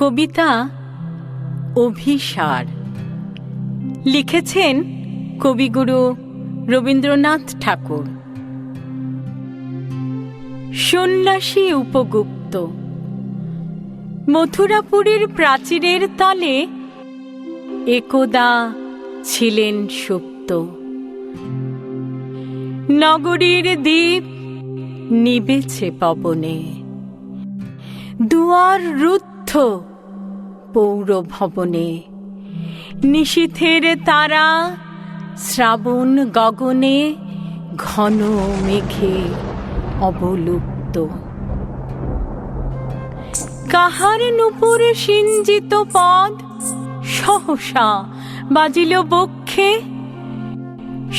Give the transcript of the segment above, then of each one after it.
কবিতা অভিসার লিখেছেন কবিগুরু রবীন্দ্রনাথ ঠাকুর। সন্ন্যাসী উপগুপ্ত। মথুরাপুরীর প্রাচীরের তলে একদা ছিলেন সুপ্ত। নগরীর দীপ নিবেছে পবনে, দুয়ার রুদ্ধ পৌর ভবনে। নিশীথের তারা শ্রাবণ গগনে ঘন মেঘে অবলুপ্ত। কাহার নূপুর সিঞ্জিত পদ সহসা বাজিল বক্ষে।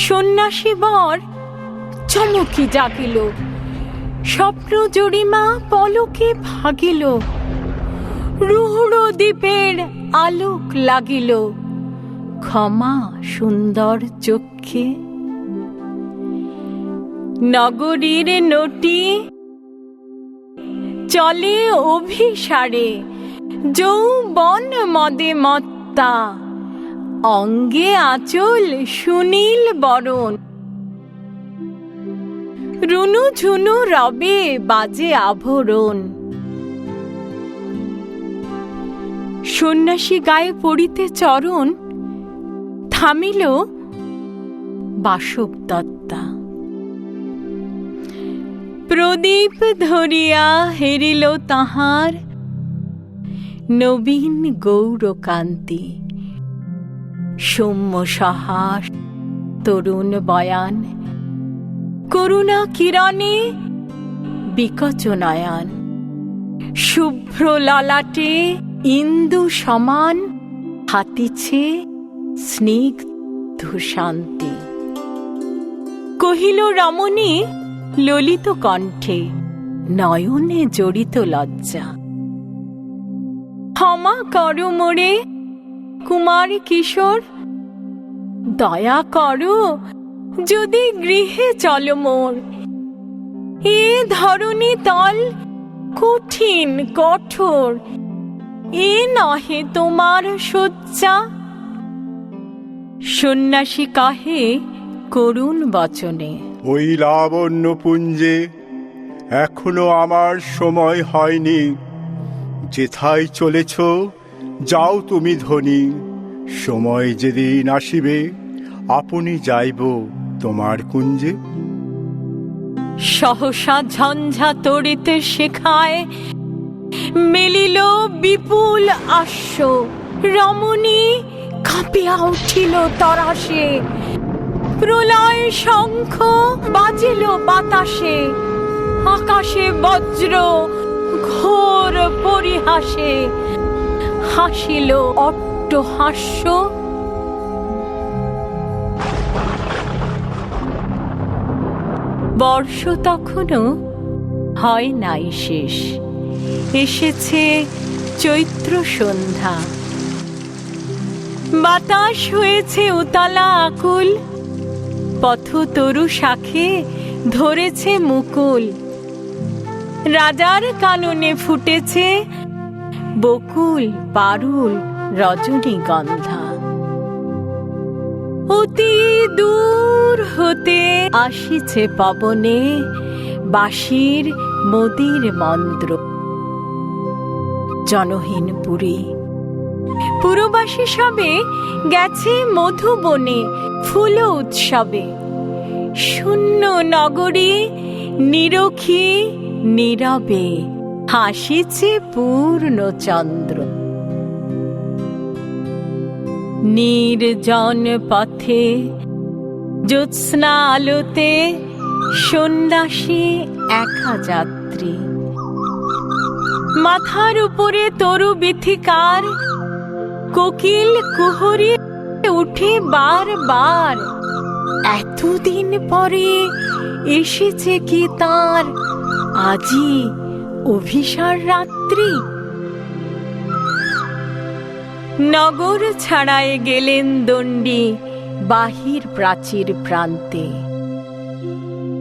সন্ন্যাসী বর চমকি জাগিল, স্বপ্ন জরিমা পলকে ভাগিল। রূঢ় দ্বীপের আলোক লাগিল, ক্ষমা সুন্দর চক্ষে। নগরীর নটি চলে অভিসারে, যৌবন মদে মত্তা। অঙ্গে আঁচল সুনীল বরণ, রুনু ঝুনু রবে বাজে আভরণ। সন্ন্যাসী গায়ে পড়িতে চরণ, থামিল বাসব দত্তা। প্রদীপ ধরিয়া হেরিল তাহার নবীন গৌরকান্তি। সৌম্য সাহস তরুণ বয়ান, করুণা কিরণে বিকচ নয়ন। শুভ্র ললাটে ইন্দু সমান, হাতিছে স্নিগ্ধ শান্তি। কহিল রমণী ললিত কণ্ঠে, নয়নে জড়িত লজ্জা। ক্ষমা করো মোরে কুমার কিশোর, দয়া করো যদি গৃহে চলো মোর। এ ধরণী তল কঠিন কঠোর, এ নহে তোমার শয্যা। সন্ন্যাসী কাহে করুণ বচনে, ওই লাবণ্য পুঞ্জে এখনো আমার সময় হয়নি। যেথায় চলেছ যাও তুমি ধনী, সময় যেদিন আসিবে আপনি যাইব তোমার কুঞ্জে। সহসা ঝঞ্ঝা তড়িতে শেখায় মেলিল বিপুল আশ্ব। রমণী কাঁপিয়া উঠিল তরাসে, প্রলয় শঙ্খ বাজিল বাতাসে। আকাশে বজ্র ঘোর পরিহাসে, হাসিল অট্টহাস্য। বর্ষ তখনও হয় নাই শেষ, এসেছে চৈত্র সন্ধ্যা। বাতাস হয়েছে উতলা আকুল, পথ তরু শাখে ধরেছে মুকুল। রাজার কাননে ফুটেছে বকুল পারুল রজনীগন্ধা। অতি দূর হতে আসিছে পবনে বাঁশির মদির মন্ত্র। জনহীন পুরী পুরবাসী সবে গেছে মধুবনে ফুল উৎসবে। শূন্য নগরী নিরখী নীরবে, হাসিছে পূর্ণচন্দ্র। নির্জন পথে জ্যোৎস্না আলোতে সন্ন্যাসী একা যাত্রী। মাথার উপরে তরু বিথিকার, কোকিল কুহরে উঠে বার বার। এতদিন পরে এসেছে কি তার আজি অভিসার রাত্রি। নগর ছাড়ায় গেলেন দণ্ডী বাহির প্রাচীর প্রান্তে।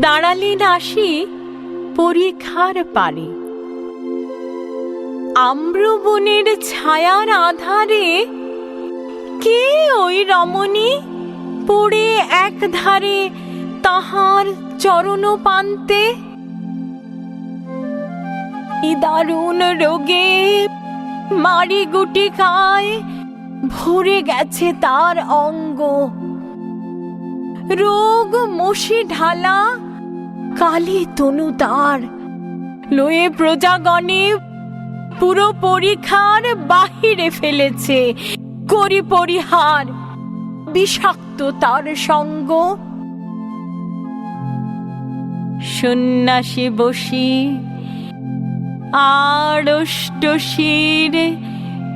দাঁড়ালেন আসি পরিখার পারে। আম্রবনের ছায়ার আধারে কে ওই রমণী পড়ে এক ধারে তাহার চরণ পান্তে? এই দারুণ রোগে মারি গুটিকায় ভরে গেছে তার অঙ্গ। রোগ মশি ঢালা কালি তনু তার, লয়ে প্রজাগণে পুরো পরীক্ষার বাহিরে ফেলেছে করি পরিহার, বিষাক্ত তার সঙ্গ। সন্ন্যাসী বসি আড়ষ্টশির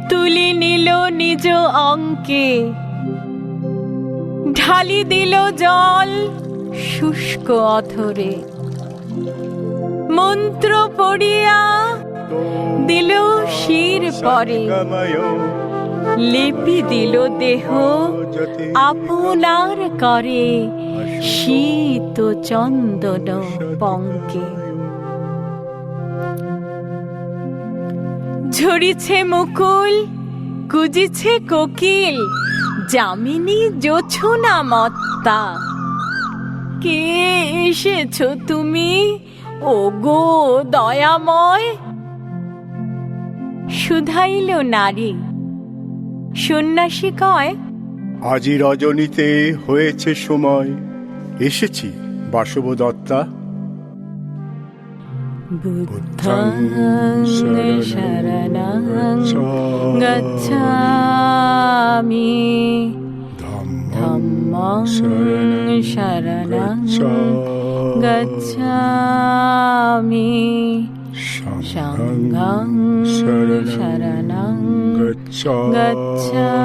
তুলি নিল নিজ অঙ্কে, ঢালি দিল জল শুষ্ক অথরে। মন্ত্র পড়িয়া দিল শির পরে, লেপি দিল দেহ আপনার করে শীত চন্দন পঙ্কে। ঝরিছে মুকুল কুজিছে কোকিল, যামিনী জোছনা মত্তা। কে এসেছো তুমি ওগো দয়াময়? শুধাইল নারী। সন্ন্যাসী কয়, আজি রজনীতে হয়েছে সময়, এসেছি বাসব দত্তা। বুদ্ধং শরণং গচ্ছামি, ধম্মং শরণং গচ্ছামি, সংঘং শরণং গচ্ছামি।